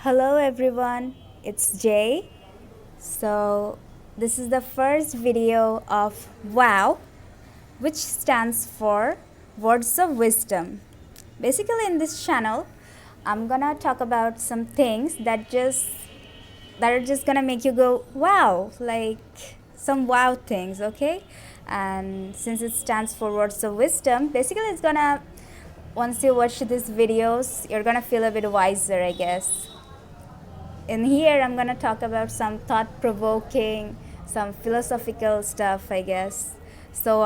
Hello everyone, it's Jay. So, this is the first video of WOW, which stands for Words of Wisdom. Basically, in this channel, I'm gonna talk about some things that are just gonna make you go wow, like some wow things, okay? And since it stands for Words of Wisdom, basically it's gonna once you watch these videos, you're gonna feel a bit wiser, I guess. In here, I'm gonna talk about some thought-provoking, some philosophical stuff, I guess. So,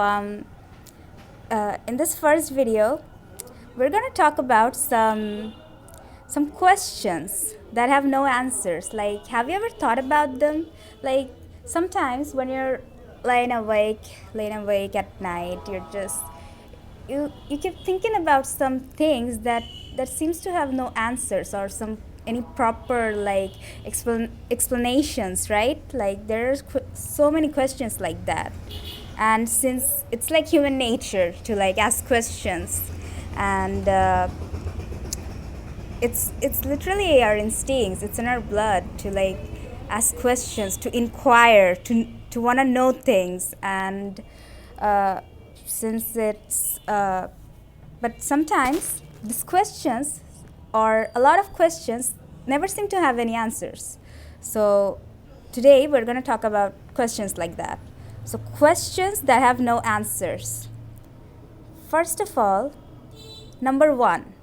in this first video, we're gonna talk about some questions that have no answers. Like, have you ever thought about them? Like, sometimes when you're laying awake at night, you keep thinking about some things that seems to have no answers or any proper like explanations, right? Like there's so many questions like that, and since it's like human nature to like ask questions, and it's literally our instincts, it's in our blood to like ask questions, to inquire, to want to know things, and since it's but sometimes these questions, or a lot of questions, never seem to have any answers. So today we're going to talk about questions like that. So questions that have no answers. First of all, number one,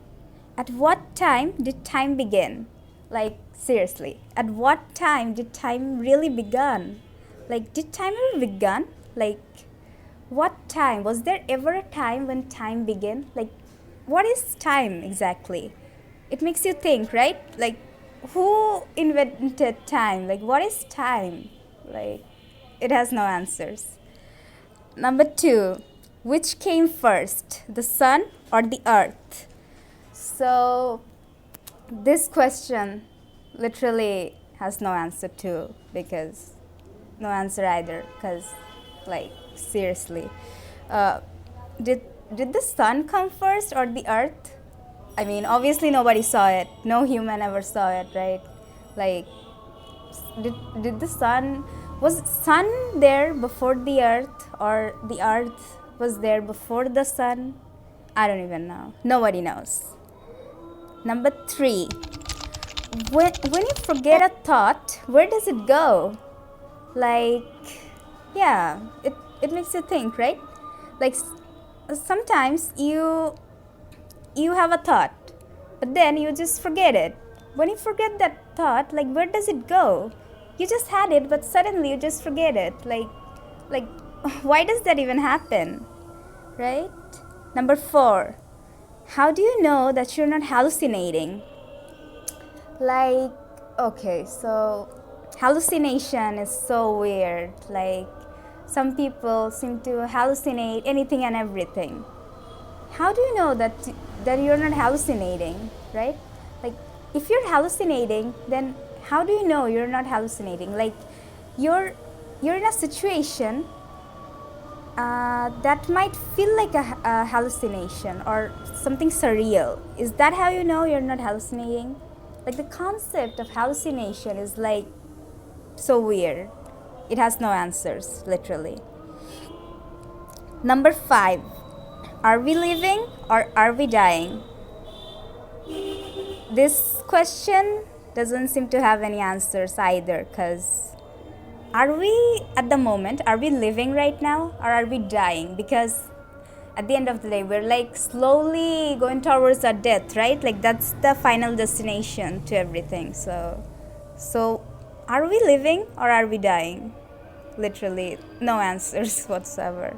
at what time did time begin? Like seriously, at what time did time really begun? Like, did time ever begun? Like, what time? Was there ever a time when time began? Like, what is time exactly? It makes you think, right? Like, who invented time? Like, what is time? Like, it has no answers. Number two, which came first, the sun or the earth? So, this question literally has no answer too, because no answer either, because like seriously, did the sun come first or the earth? I mean, obviously nobody saw it, no human ever saw it, right? Like, did the sun, was sun there before the earth, or the earth was there before the sun? I don't even know, nobody knows. Number three, when you forget a thought, where does it go? Like, yeah, it makes you think, right? Like, sometimes you have a thought, but then you just forget it. When you forget that thought, like, where does it go? You just had it, but suddenly you just forget it. Like why does that even happen, right? Number four, how do you know that you're not hallucinating? Like, okay, so hallucination is so weird. Like, some people seem to hallucinate anything and everything. How do you know that you're not hallucinating, right? Like, if you're hallucinating, then how do you know you're not hallucinating? Like, you're in a situation that might feel like a hallucination or something surreal. Is that how you know you're not hallucinating? Like, the concept of hallucination is like so weird. It has no answers, literally. Number five, are we living or are we dying? This question doesn't seem to have any answers either, because are we at the moment, are we living right now, or are we dying? Because at the end of the day, we're like slowly going towards our death, right? Like, that's the final destination to everything. So are we living or are we dying? Literally no answers whatsoever.